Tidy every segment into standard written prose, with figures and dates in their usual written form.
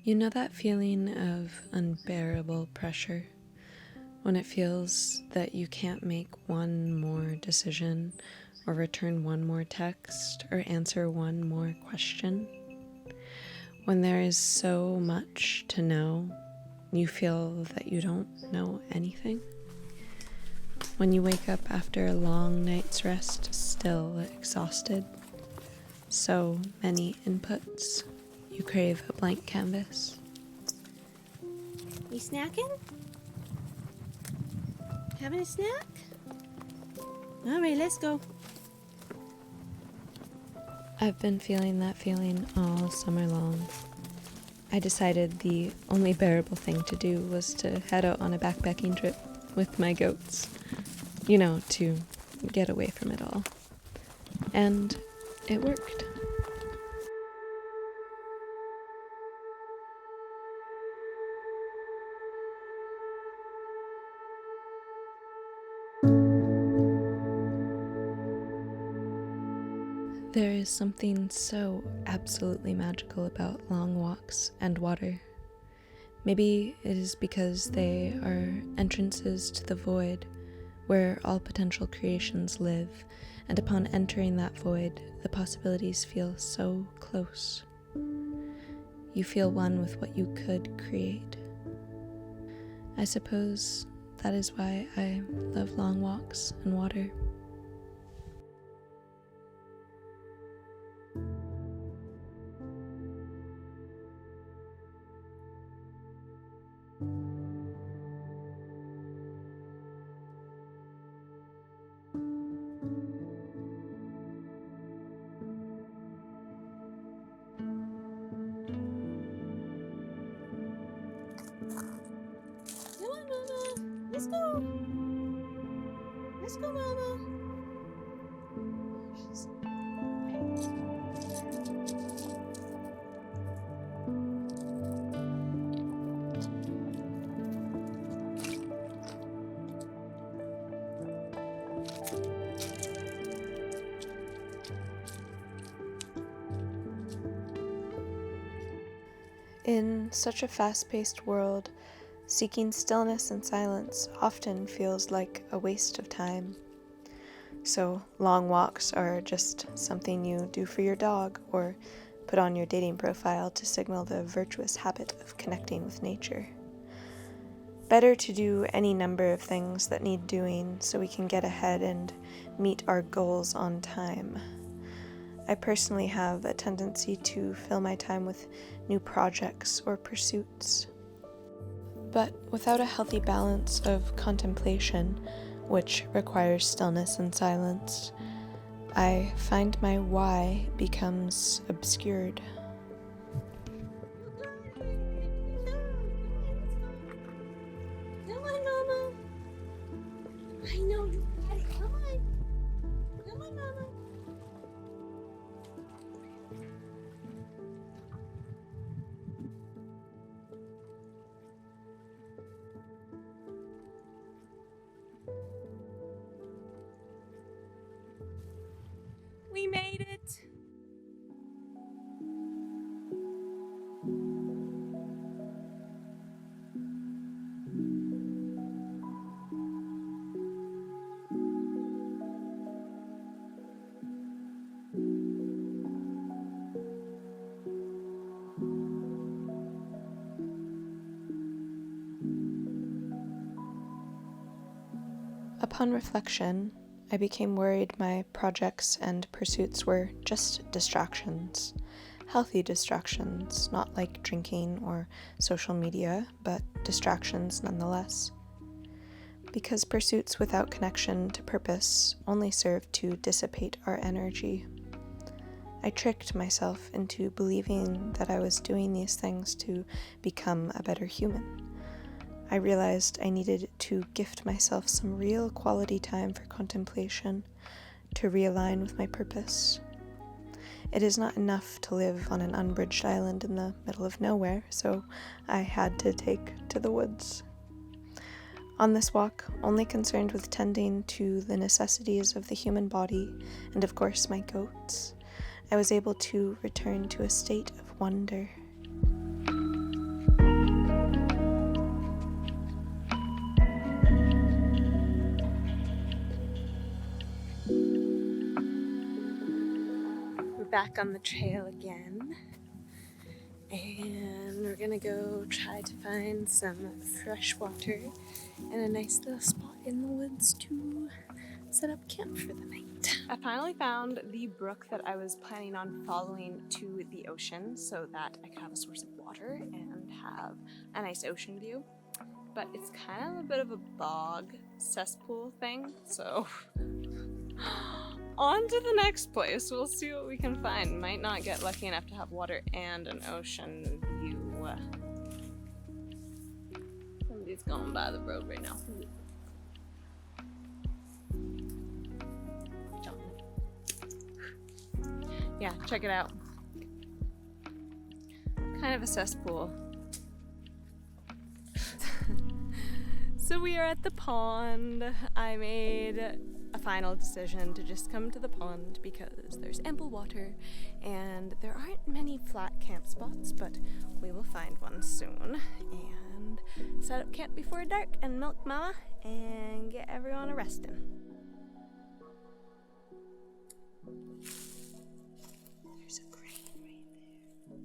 You know that feeling of unbearable pressure when it feels that you can't make one more decision or return one more text or answer one more question? When there is so much to know, you feel that you don't know anything? When you wake up after a long night's rest, still exhausted? So many inputs. You crave a blank canvas. You snacking? Having a snack? All right, let's go. I've been feeling that feeling all summer long. I decided the only bearable thing to do was to head out on a backpacking trip with my goats. You know, to get away from it all. And it worked. There is something so absolutely magical about long walks and water. Maybe it is because they are entrances to the void, where all potential creations live, and upon entering that void, the possibilities feel so close. You feel one with what you could create. I suppose that is why I love long walks and water. Come on, Mama. Let's go. Let's go, Mama. In such a fast-paced world, seeking stillness and silence often feels like a waste of time. So long walks are just something you do for your dog or put on your dating profile to signal the virtuous habit of connecting with nature. Better to do any number of things that need doing so we can get ahead and meet our goals on time. I personally have a tendency to fill my time with new projects or pursuits. But without a healthy balance of contemplation, which requires stillness and silence, I find my why becomes obscured. Come on, Mama. I know you got it. Come on. Come on, Mama. We made it. Upon reflection, I became worried my projects and pursuits were just distractions. Healthy distractions, not like drinking or social media, but distractions nonetheless. Because pursuits without connection to purpose only serve to dissipate our energy. I tricked myself into believing that I was doing these things to become a better human. I realized I needed to gift myself some real quality time for contemplation, to realign with my purpose. It is not enough to live on an unbridged island in the middle of nowhere, so I had to take to the woods. On this walk, only concerned with tending to the necessities of the human body, and of course my goats, I was able to return to a state of wonder. back on the trail again. And we're gonna go try to find some fresh water and a nice little spot in the woods to set up camp for the night. I finally found the brook that I was planning on following to the ocean so that I could have a source of water and have a nice ocean view. But it's kind of a bit of a bog cesspool thing, so on to the next place. We'll see what we can find. Might not get lucky enough to have water and an ocean view. Somebody's going by the road right now. Yeah, check it out. Kind of a cesspool. So we are at the pond. I made a final decision to just come to the pond because there's ample water and there aren't many flat camp spots, but we will find one soon and set up camp before dark and milk mama and get everyone a resting. There's a crane right there.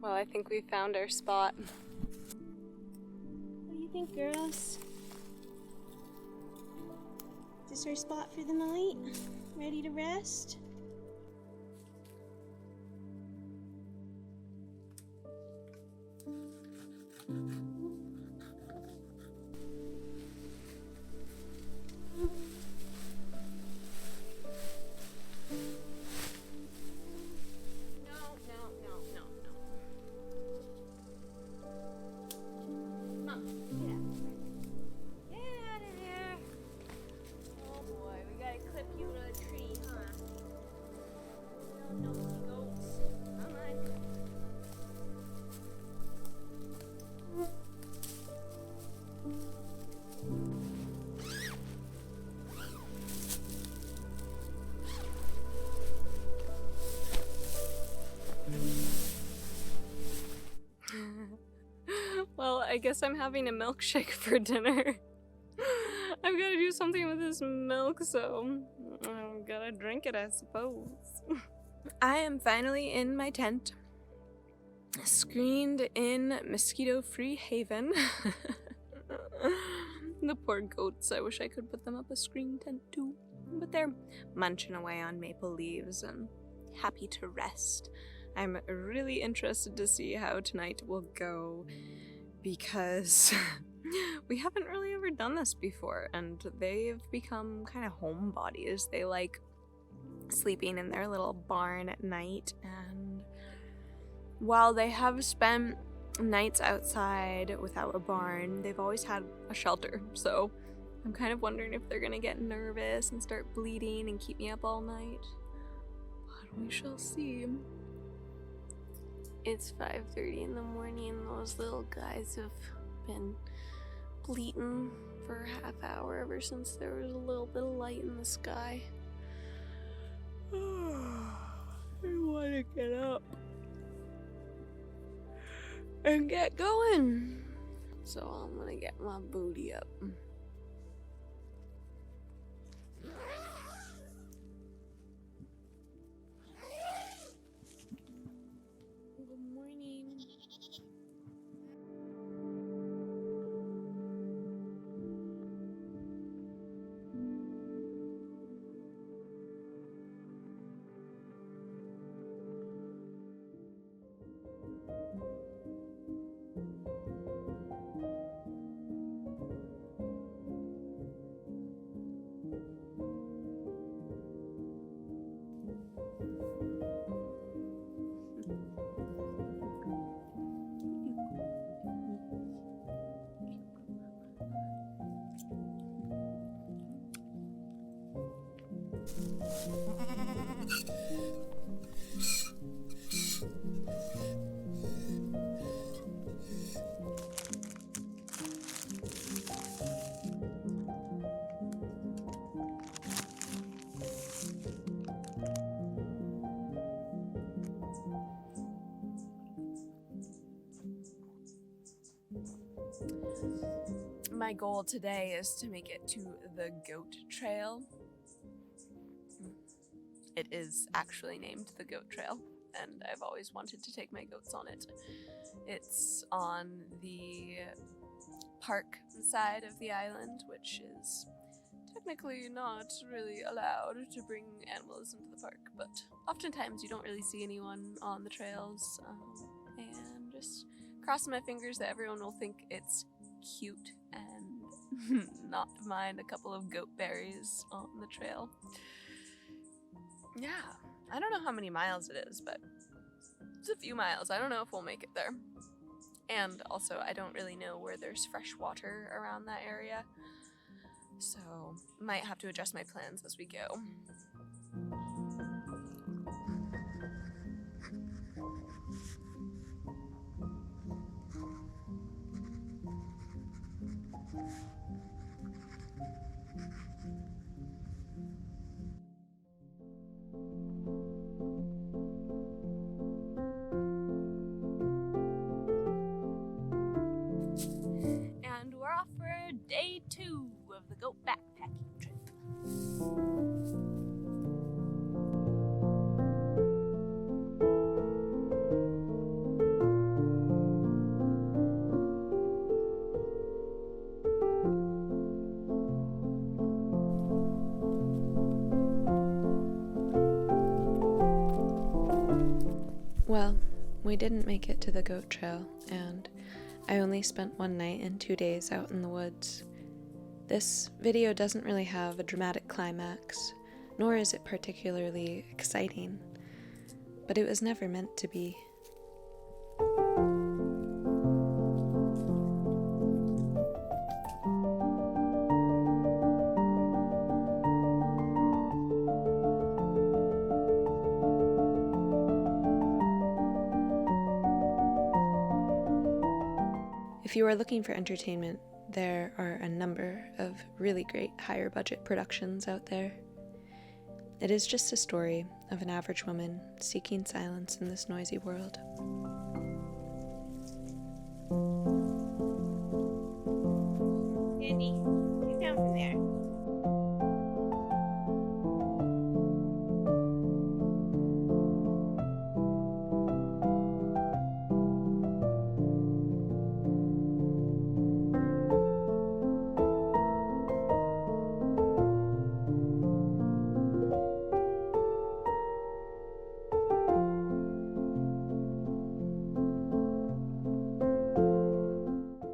Well, I think we found our spot. What do you think, girls? Is this our spot for the night? Ready to rest? Well, I guess I'm having a milkshake for dinner. I've got to do something with this milk, so I've got to drink it, I suppose. I am finally in my tent, screened in mosquito-free haven. The poor goats, I wish I could put them up a screen tent too. But they're munching away on maple leaves and happy to rest. I'm really interested to see how tonight will go because we haven't really ever done this before and they've become kind of homebodies. They like sleeping in their little barn at night, and while they have spent nights outside without a barn, they've always had a shelter. So I'm kind of wondering if they're gonna get nervous and start bleeding and keep me up all night. But we shall see. It's 5:30 in the morning and those little guys have been bleating for a half hour ever since there was a little bit of light in the sky. I want to get up and get going. So I'm gonna get my booty up. My goal today is to make it to the Goat Trail. It is actually named the Goat Trail, and I've always wanted to take my goats on it. It's on the park side of the island, which is technically not really allowed to bring animals into the park, but oftentimes you don't really see anyone on the trails, and just crossing my fingers that everyone will think it's cute and not mind a couple of goat berries on the trail. Yeah, I don't know how many miles it is, but it's a few miles. I don't know if we'll make it there. And also, I don't really know where there's fresh water around that area, so might have to adjust my plans as we go. And we're off for day 2 of the goat backpacking trip. Well, we didn't make it to the goat trail, and I only spent 1 night and 2 days out in the woods. This video doesn't really have a dramatic climax, nor is it particularly exciting, but it was never meant to be. If you are looking for entertainment, there are a number of really great higher budget productions out there. It is just a story of an average woman seeking silence in this noisy world. Sandy, get down from there.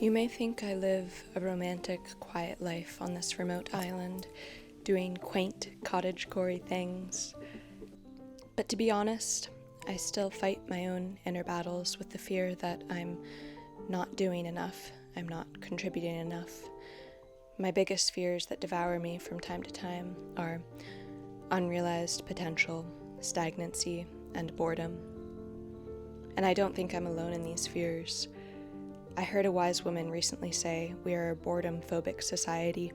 You may think I live a romantic, quiet life on this remote island, doing quaint, cottagecore things. But to be honest, I still fight my own inner battles with the fear that I'm not doing enough, I'm not contributing enough. My biggest fears that devour me from time to time are unrealized potential, stagnancy, and boredom. And I don't think I'm alone in these fears. I heard a wise woman recently say we are a boredom-phobic society.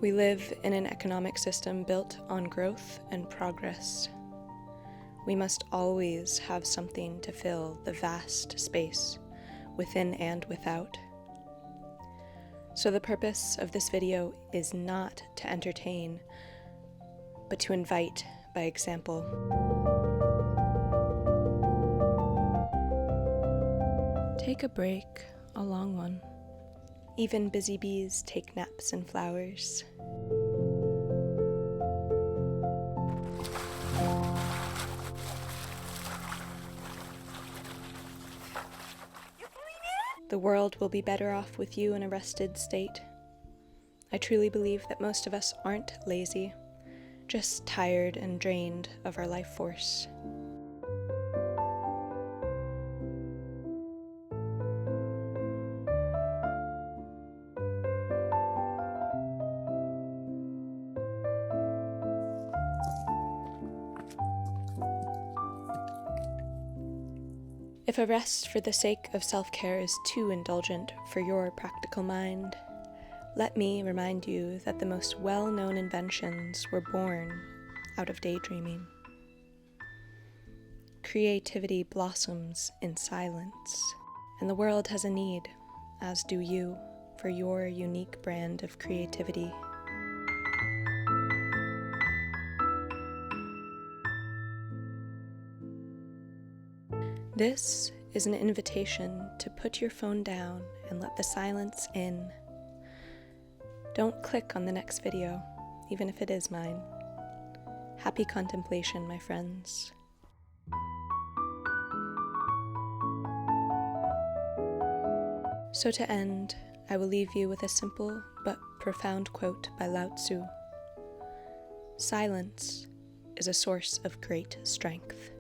We live in an economic system built on growth and progress. We must always have something to fill the vast space within and without. So the purpose of this video is not to entertain, but to invite by example. Take a break, a long one. Even busy bees take naps in flowers. The world will be better off with you in a rested state. I truly believe that most of us aren't lazy, just tired and drained of our life force. If a rest for the sake of self-care is too indulgent for your practical mind, let me remind you that the most well-known inventions were born out of daydreaming. Creativity blossoms in silence. And the world has a need, as do you, for your unique brand of creativity. This is an invitation to put your phone down and let the silence in. Don't click on the next video, even if it is mine. Happy contemplation, my friends. So to end, I will leave you with a simple but profound quote by Lao Tzu. Silence is a source of great strength.